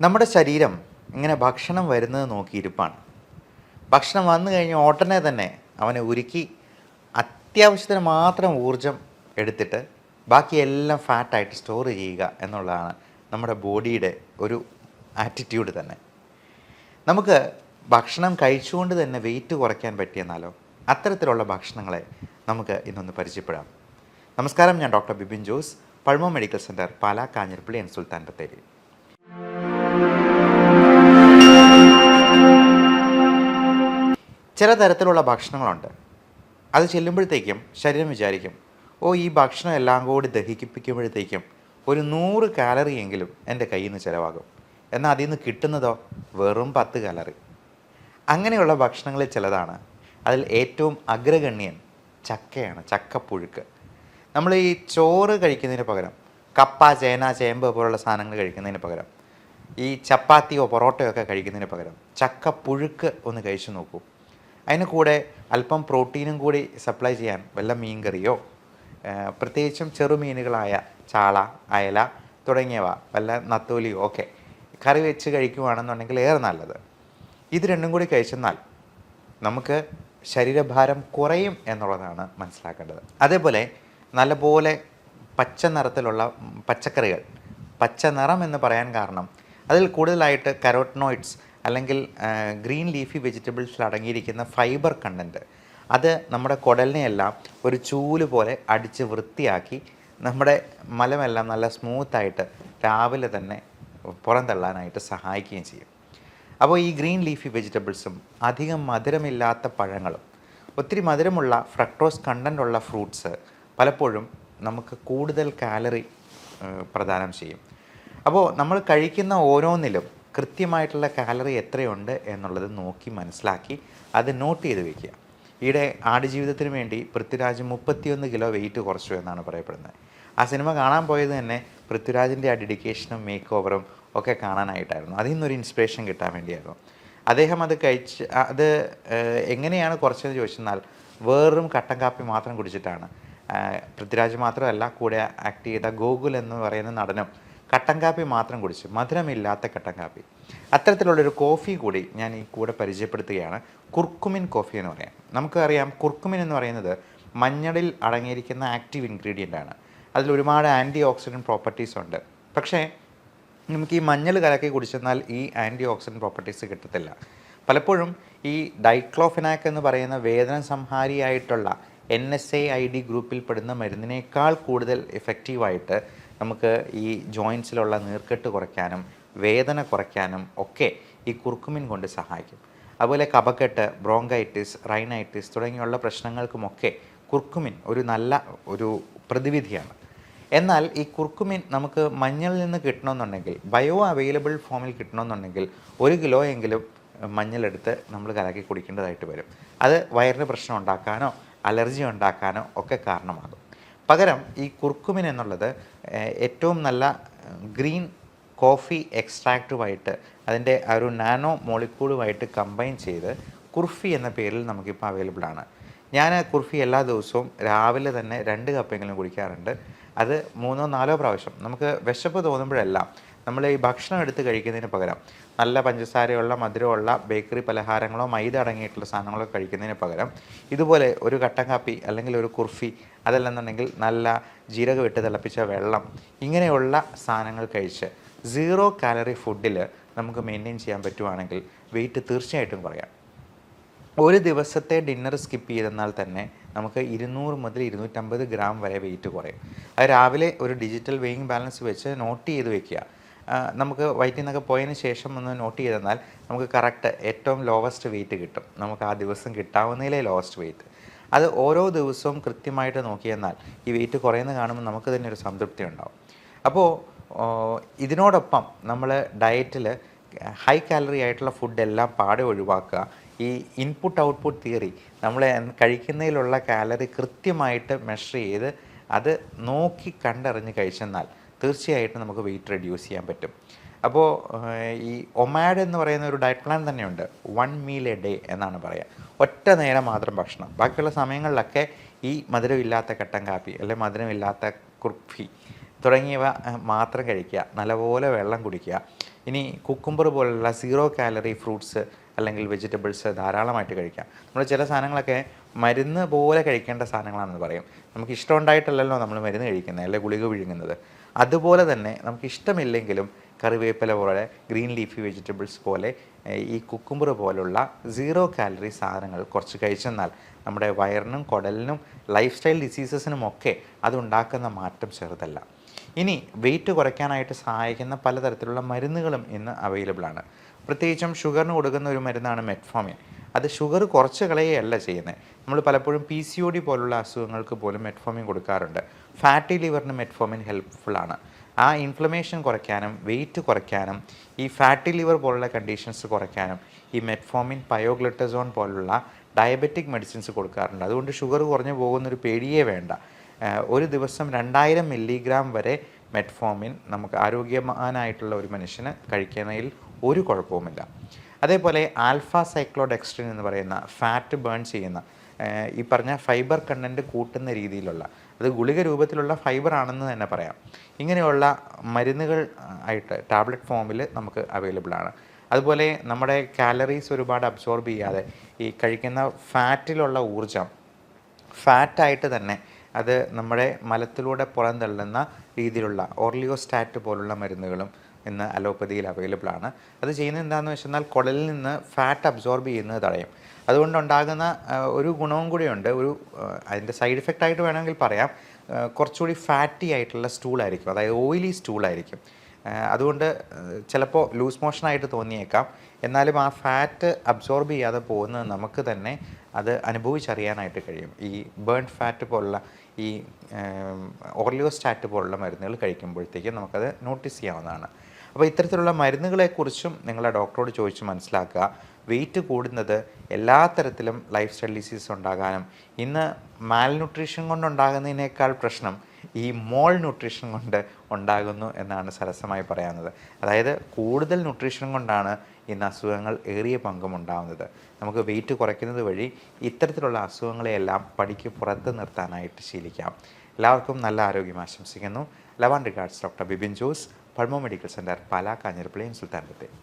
നമ്മുടെ ശരീരം ഇങ്ങനെ ഭക്ഷണം വരുന്നത് നോക്കിയിരിപ്പാണ്. ഭക്ഷണം വന്നു കഴിഞ്ഞ് ഉടനെ തന്നെ അവനെ ഉരുക്കി അത്യാവശ്യത്തിന് മാത്രം ഊർജം എടുത്തിട്ട് ബാക്കിയെല്ലാം ഫാറ്റായിട്ട് സ്റ്റോർ ചെയ്യുക എന്നുള്ളതാണ് നമ്മുടെ ബോഡിയുടെ ഒരു ആറ്റിറ്റ്യൂഡ് തന്നെ. നമുക്ക് ഭക്ഷണം കഴിച്ചുകൊണ്ട് തന്നെ വെയിറ്റ് കുറയ്ക്കാൻ പറ്റിയെന്നാലോ? അത്തരത്തിലുള്ള ഭക്ഷണങ്ങളെ നമുക്ക് ഇന്നൊന്ന് പരിചയപ്പെടാം. നമസ്കാരം, ഞാൻ doctor Bipin Jose, pulmo medical centre, Pala, Kanjirappally and Sultan Bathery. ചില തരത്തിലുള്ള ഭക്ഷണങ്ങളുണ്ട്. അത് ചെല്ലുമ്പോഴത്തേക്കും ശരീരം വിചാരിക്കും, ഈ ഭക്ഷണം എല്ലാം കൂടി ദഹിപ്പിക്കുമ്പോഴത്തേക്കും ഒരു 100 കാലറി എങ്കിലും എൻ്റെ കയ്യിൽ നിന്ന് ചിലവാകും. എന്നാൽ അതിൽ നിന്ന് കിട്ടുന്നതോ വെറും 10 കാലറി. അങ്ങനെയുള്ള ഭക്ഷണങ്ങളിൽ ചിലതാണ്. അതിൽ ഏറ്റവും അഗ്രഗണ്യൻ ചക്കയാണ്, ചക്കപ്പുഴുക്ക്. നമ്മൾ ഈ ചോറ് കഴിക്കുന്നതിന് പകരം കപ്പ, ചേന, ചേമ്പ് പോലുള്ള സാധനങ്ങൾ കഴിക്കുന്നതിന് പകരം, ഈ ചപ്പാത്തിയോ പൊറോട്ടയോ ഒക്കെ കഴിക്കുന്നതിന് പകരം ചക്കപ്പുഴുക്ക് ഒന്ന് കഴിച്ചു നോക്കൂ. അതിന് കൂടെ അല്പം പ്രോട്ടീനും കൂടി സപ്ലൈ ചെയ്യാൻ വല്ല മീൻകറിയോ, പ്രത്യേകിച്ചും ചെറുമീനുകളായ ചാള, അയല തുടങ്ങിയവ, വല്ല നത്തോലിയോ ഒക്കെ കറി വെച്ച് കഴിക്കുകയാണെന്നുണ്ടെങ്കിൽ ഏറെ നല്ലത്. ഇത് രണ്ടും കൂടി കഴിച്ചെന്നാൽ നമുക്ക് ശരീരഭാരം കുറയും എന്നുള്ളതാണ് മനസ്സിലാക്കേണ്ടത്. അതേപോലെ നല്ലപോലെ പച്ച നിറത്തിലുള്ള പച്ചക്കറികൾ, പച്ച നിറം എന്ന് പറയാൻ കാരണം അതിൽ കൂടുതലായിട്ട് കരോട്ടനോയിഡ്സ് അല്ലെങ്കിൽ ഗ്രീൻ ലീഫി വെജിറ്റബിൾസിൽ അടങ്ങിയിരിക്കുന്ന ഫൈബർ കണ്ടൻറ്റ്, അത് നമ്മുടെ കുടലിനെയെല്ലാം ഒരു ചൂല് പോലെ അടിച്ച് വൃത്തിയാക്കി നമ്മുടെ മലമെല്ലാം നല്ല സ്മൂത്തായിട്ട് രാവിലെ തന്നെ പുറന്തള്ളാനായിട്ട് സഹായിക്കുകയും ചെയ്യും. അപ്പോൾ ഈ ഗ്രീൻ ലീഫി വെജിറ്റബിൾസും അധികം മധുരമില്ലാത്ത പഴങ്ങളും ഒത്തിരി മധുരമുള്ള ഫ്രക്ടോസ് കണ്ടൻ്റുള്ള ഫ്രൂട്ട്സ് പലപ്പോഴും നമുക്ക് കൂടുതൽ കാലറി പ്രദാനം ചെയ്യും. അപ്പോൾ നമ്മൾ കഴിക്കുന്ന ഓരോന്നിലും കൃത്യമായിട്ടുള്ള കാലറി എത്രയുണ്ട് എന്നുള്ളത് നോക്കി മനസ്സിലാക്കി അത് നോട്ട് ചെയ്ത് വയ്ക്കുക. ഈയിടെ ആടുജീവിതത്തിന് വേണ്ടി പൃഥ്വിരാജ് 31 കിലോ വെയിറ്റ് കുറച്ചു എന്നാണ് പറയപ്പെടുന്നത്. ആ സിനിമ കാണാൻ പോയത് തന്നെ പൃഥ്വിരാജിൻ്റെ ആ ഡെഡിക്കേഷനും മേക്ക് ഓവറും ഒക്കെ കാണാനായിട്ടായിരുന്നു. അതിൽ നിന്നൊരു ഇൻസ്പിറേഷൻ കിട്ടാൻ വേണ്ടിയായിരുന്നു. അദ്ദേഹം അത് അത് എങ്ങനെയാണ് കുറച്ചതെന്ന് ചോദിച്ചെന്നാൽ വെറും കട്ടൻ കാപ്പി മാത്രം കുടിച്ചിട്ടാണ്. പൃഥ്വിരാജ് മാത്രമല്ല, കൂടെ ആക്ട് ചെയ്ത ഗോകുൽ എന്ന് പറയുന്ന നടനും കട്ടൻ കാപ്പി മാത്രം കുടിച്ച്, മധുരമില്ലാത്ത കട്ടൻ കാപ്പി. അത്തരത്തിലുള്ളൊരു കോഫി കൂടി ഞാൻ ഈ കൂടെ പരിചയപ്പെടുത്തുകയാണ്. കുർക്കുമിൻ കോഫി എന്ന് പറയാം. നമുക്കറിയാം, കുർക്കുമിൻ എന്ന് പറയുന്നത് മഞ്ഞളിൽ അടങ്ങിയിരിക്കുന്ന ആക്റ്റീവ് ഇൻഗ്രീഡിയൻ്റ് ആണ്. അതിൽ ഒരുപാട് ആൻറ്റി ഓക്സിഡൻറ്റ് പ്രോപ്പർട്ടീസ് ഉണ്ട്. പക്ഷേ നമുക്ക് ഈ മഞ്ഞൾ കലക്കി കുടിച്ചെന്നാൽ ഈ ആൻറ്റി ഓക്സിഡൻറ്റ് പ്രോപ്പർട്ടീസ് കിട്ടത്തില്ല. പലപ്പോഴും ഈ ഡൈക്ലോഫെനാക് എന്ന് പറയുന്ന വേദന സംഹാരിയായിട്ടുള്ള NSAID ഗ്രൂപ്പിൽ പെടുന്ന മരുന്നിനേക്കാൾ കൂടുതൽ എഫക്റ്റീവായിട്ട് നമുക്ക് ഈ ജോയിൻസിലുള്ള നീർക്കെട്ട് കുറയ്ക്കാനും വേദന കുറയ്ക്കാനും ഒക്കെ ഈ കുർക്കുമിൻ കൊണ്ട് സഹായിക്കും. അതുപോലെ കഫക്കെട്ട്, ബ്രോങ്കൈറ്റിസ്, റൈനൈറ്റിസ് തുടങ്ങിയുള്ള പ്രശ്നങ്ങൾക്കുമൊക്കെ കുർക്കുമിൻ ഒരു നല്ല പ്രതിവിധിയാണ്. എന്നാൽ ഈ കുർക്കുമിൻ നമുക്ക് മഞ്ഞളിൽ നിന്ന് കിട്ടണമെന്നുണ്ടെങ്കിൽ, ബയോ അവൈലബിൾ ഫോമിൽ കിട്ടണമെന്നുണ്ടെങ്കിൽ 1 കിലോ എങ്കിലും മഞ്ഞളെടുത്ത് നമ്മൾ കലക്കി കുടിക്കേണ്ടതായിട്ട് വരും. അത് വയറിന് പ്രശ്നം ഉണ്ടാക്കാനോ അലർജി ഉണ്ടാക്കാനോ ഒക്കെ കാരണമാകും. പകരം ഈ കുർക്കുമിൻ എന്നുള്ളത് ഏറ്റവും നല്ല ഗ്രീൻ കോഫി എക്സ്ട്രാക്റ്റുമായിട്ട്, അതിൻ്റെ ആ ഒരു നാനോ മോളിക്യൂളുമായിട്ട് കമ്പൈൻ ചെയ്ത് കുർഫി എന്ന പേരിൽ നമുക്കിപ്പോൾ അവൈലബിൾ ആണ്. ഞാൻ കുർഫി എല്ലാ ദിവസവും രാവിലെ തന്നെ 2 കപ്പെങ്കിലും കുടിക്കാറുണ്ട്. അത് 3-4 പ്രാവശ്യം. നമുക്ക് വിശപ്പ് തോന്നുമ്പോഴെല്ലാം നമ്മൾ ഈ ഭക്ഷണം എടുത്ത് കഴിക്കുന്നതിന് പകരം നല്ല പഞ്ചസാരയുള്ള, മധുരമുള്ള ബേക്കറി പലഹാരങ്ങളോ മൈദ അടങ്ങിയിട്ടുള്ള സാധനങ്ങളോ കഴിക്കുന്നതിന് പകരം ഇതുപോലെ ഒരു കട്ടൻ കാപ്പി അല്ലെങ്കിൽ ഒരു കുർഫി, അതല്ലെന്നുണ്ടെങ്കിൽ നല്ല ജീരകം ഇട്ട് തിളപ്പിച്ച വെള്ളം, ഇങ്ങനെയുള്ള സാധനങ്ങൾ കഴിച്ച് 0 കാലറി ഫുഡിൽ നമുക്ക് മെയിൻറ്റെയിൻ ചെയ്യാൻ പറ്റുവാണെങ്കിൽ വെയിറ്റ് തീർച്ചയായിട്ടും കുറയാം. ഒരു ദിവസത്തെ ഡിന്നർ സ്കിപ്പ് ചെയ്തെന്നാൽ തന്നെ നമുക്ക് 200 മുതൽ 250 ഗ്രാം വരെ വെയിറ്റ് കുറയും. അത് രാവിലെ ഒരു ഡിജിറ്റൽ വെയിങ് ബാലൻസ് വെച്ച് നോട്ട് ചെയ്ത് വെക്കുക. നമുക്ക് വയറ്റിൽ നിന്നൊക്കെ പോയതിന് ശേഷം ഒന്ന് നോട്ട് ചെയ്തെന്നാൽ നമുക്ക് കറക്റ്റ് ഏറ്റവും ലോവസ്റ്റ് വെയിറ്റ് കിട്ടും. നമുക്ക് ആ ദിവസം കിട്ടാവുന്നതിലെ ലോവസ്റ്റ് വെയിറ്റ്. അത് ഓരോ ദിവസവും കൃത്യമായിട്ട് നോക്കിയെന്നാൽ ഈ വെയിറ്റ് കുറയുന്ന കാണുമ്പോൾ നമുക്ക് തന്നെ ഒരു സംതൃപ്തി ഉണ്ടാവും. അപ്പോൾ ഇതിനോടൊപ്പം നമ്മൾ ഡയറ്റിൽ ഹൈ കാലറി ആയിട്ടുള്ള ഫുഡെല്ലാം പാടെ ഒഴിവാക്കുക. ഈ ഇൻപുട്ട് ഔട്ട്പുട്ട് തിയറി, നമ്മൾ കഴിക്കുന്നതിലുള്ള കാലറി കൃത്യമായിട്ട് മെഷർ ചെയ്ത് അത് നോക്കി കണ്ടറിഞ്ഞ് കഴിച്ചെന്നാൽ തീർച്ചയായിട്ടും നമുക്ക് വെയിറ്റ് റെഡ്യൂസ് ചെയ്യാൻ പറ്റും. അപ്പോൾ ഈ ഒമാഡ് എന്ന് പറയുന്ന ഒരു ഡയറ്റ് പ്ലാൻ തന്നെയുണ്ട്. 1 മീൽ എ ഡേ എന്നാണ് പറയുക. ഒറ്റ നേരം മാത്രം ഭക്ഷണം. ബാക്കിയുള്ള സമയങ്ങളിലൊക്കെ ഈ മധുരമില്ലാത്ത കട്ടൻ കാപ്പി അല്ലെങ്കിൽ മധുരമില്ലാത്ത കുർഫി തുടങ്ങിയവ മാത്രം കഴിക്കുക. നല്ലപോലെ വെള്ളം കുടിക്കുക. ഇനി കുക്കുംബർ പോലുള്ള 0 കാലറി ഫ്രൂട്ട്സ് അല്ലെങ്കിൽ വെജിറ്റബിൾസ് ധാരാളമായിട്ട് കഴിക്കാം. നമ്മൾ ചില സാധനങ്ങളൊക്കെ മരുന്ന് പോലെ കഴിക്കേണ്ട സാധനങ്ങളാണെന്ന് പറയും. നമുക്ക് ഇഷ്ടമുണ്ടായിട്ടല്ലല്ലോ നമ്മൾ മരുന്ന് കഴിക്കുന്നത്, അല്ലെങ്കിൽ ഗുളിക വിഴുങ്ങുന്നത്. അതുപോലെ തന്നെ നമുക്ക് ഇഷ്ടമില്ലെങ്കിലും കറിവേപ്പില പോലെ, ഗ്രീൻ ലീഫി വെജിറ്റബിൾസ് പോലെ, ഈ കുക്കുംബർ പോലുള്ള 0 കാലറി സാധനങ്ങൾ കുറച്ച് കഴിച്ചെന്നാൽ നമ്മുടെ വയറിനും കുടലിനും ലൈഫ് സ്റ്റൈൽ ഡിസീസസിനുമൊക്കെ അതുണ്ടാക്കുന്ന മാറ്റം ചെറുതല്ല. ഇനി വെയിറ്റ് കുറയ്ക്കാനായിട്ട് സഹായിക്കുന്ന പലതരത്തിലുള്ള മരുന്നുകളും ഇന്ന് അവൈലബിൾ ആണ്. പ്രത്യേകിച്ചും ഷുഗറിന് കൊടുക്കുന്ന ഒരു മരുന്നാണ് മെറ്റ്ഫോമിൻ. അത് ഷുഗർ കുറച്ച് കളയുകയല്ല ചെയ്യുന്നത്. നമ്മൾ പലപ്പോഴും PCOD പോലുള്ള അസുഖങ്ങൾക്ക് പോലും മെറ്റ്ഫോമിൻ കൊടുക്കാറുണ്ട്. ഫാറ്റി ലിവറിന് മെറ്റ്ഫോമിൻ ഹെൽപ്ഫുള്ളാണ്. ആ ഇൻഫ്ലമേഷൻ കുറയ്ക്കാനും വെയിറ്റ് കുറയ്ക്കാനും ഈ ഫാറ്റി ലിവർ പോലുള്ള കണ്ടീഷൻസ് കുറയ്ക്കാനും ഈ മെറ്റ്ഫോമിൻ, പയോഗ്ലൂട്ടസോൺ പോലുള്ള ഡയബറ്റിക് മെഡിസിൻസ് കൊടുക്കാറുണ്ട്. അതുകൊണ്ട് ഷുഗർ കുറഞ്ഞു പോകുന്നൊരു പേടിയേ വേണ്ട. ഒരു ദിവസം 2000 മില്ലിഗ്രാം വരെ മെറ്റ്ഫോമിൻ നമുക്ക് ആരോഗ്യവാനായിട്ടുള്ള ഒരു മനുഷ്യന് കഴിക്കുന്നതിൽ ഒരു കുഴപ്പവുമില്ല. അതേപോലെ ആൽഫ സൈക്ലോഡെക്സ്ട്രിൻ എന്ന് പറയുന്ന ഫാറ്റ് ബേൺ ചെയ്യുന്ന ഈ പറഞ്ഞ ഫൈബർ കണ്ടൻറ്റ് കൂട്ടുന്ന രീതിയിലുള്ള, അത് ഗുളിക രൂപത്തിലുള്ള ഫൈബർ ആണെന്ന് തന്നെ പറയാം, ഇങ്ങനെയുള്ള മരുന്നുകൾ ആയിട്ട് ടാബ്ലറ്റ് ഫോമിൽ നമുക്ക് അവൈലബിൾ ആണ്. അതുപോലെ നമ്മുടെ കാലറീസ് ഒരുപാട് അബ്സോർബ് ചെയ്യാതെ ഈ കഴിക്കുന്ന ഫാറ്റിലുള്ള ഊർജം ഫാറ്റായിട്ട് തന്നെ അത് നമ്മുടെ മലത്തിലൂടെ പുറന്തള്ളുന്ന രീതിയിലുള്ള ഓർലിയോസ്റ്റാറ്റ് പോലുള്ള മരുന്നുകളും ഇന്ന് അലോപ്പതിയിൽ അവൈലബിൾ ആണ്. അത് ചെയ്യുന്നത് എന്താണെന്ന് വെച്ചെന്നാൽ കുടലിൽ നിന്ന് ഫാറ്റ് അബ്സോർബ് ചെയ്യുന്നത് തടയും. അതുകൊണ്ടുണ്ടാകുന്ന ഒരു ഗുണവും കൂടിയുണ്ട്. അതിൻ്റെ സൈഡ് ഇഫക്റ്റ് ആയിട്ട് വേണമെങ്കിൽ പറയാം, കുറച്ചുകൂടി ഫാറ്റി ആയിട്ടുള്ള സ്റ്റൂളായിരിക്കും, അതായത് ഓയിലി സ്റ്റൂളായിരിക്കും. അതുകൊണ്ട് ചിലപ്പോൾ ലൂസ് മോഷനായിട്ട് തോന്നിയേക്കാം. എന്നാലും ആ ഫാറ്റ് അബ്സോർബ് ചെയ്യാതെ പോകുന്നത് നമുക്ക് തന്നെ അത് അനുഭവിച്ചറിയാനായിട്ട് കഴിയും. ഈ ബേൺ ഫാറ്റ് പോലുള്ള ഈ ഓർലിയോസ്റ്റാറ്റ് പോലുള്ള മരുന്നുകൾ കഴിക്കുമ്പോഴത്തേക്കും നമുക്കത് നോട്ടീസ് ചെയ്യാവുന്നതാണ്. അപ്പോൾ ഇത്തരത്തിലുള്ള മരുന്നുകളെക്കുറിച്ചും നിങ്ങളെ ഡോക്ടറോട് ചോദിച്ച് മനസ്സിലാക്കുക. വെയിറ്റ് കൂടുന്നത് എല്ലാ തരത്തിലും ലൈഫ് സ്റ്റൈൽ ഡിസീസ് ഉണ്ടാകാനും, ഇന്ന് മാൽന്യൂട്രീഷൻ കൊണ്ടുണ്ടാകുന്നതിനേക്കാൾ പ്രശ്നം ഈ മോൾ ന്യൂട്രീഷൻ കൊണ്ട് ഉണ്ടാകുന്നു എന്നാണ് സരസമായി പറയാവുന്നത്. അതായത് കൂടുതൽ ന്യൂട്രീഷൻ കൊണ്ടാണ് ഇന്ന് അസുഖങ്ങൾ ഏറിയ പങ്കും ഉണ്ടാകുന്നത്. നമുക്ക് വെയിറ്റ് കുറയ്ക്കുന്നത് വഴി ഇത്തരത്തിലുള്ള അസുഖങ്ങളെയെല്ലാം പടിക്ക് പുറത്ത് നിർത്താനായിട്ട് ശീലിക്കാം. എല്ലാവർക്കും നല്ല ആരോഗ്യം ആശംസിക്കുന്നു. Love and regards, doctor Bibin Jose, pulmo medical centre, Pala, Kanjirappally, Sultan Bathery.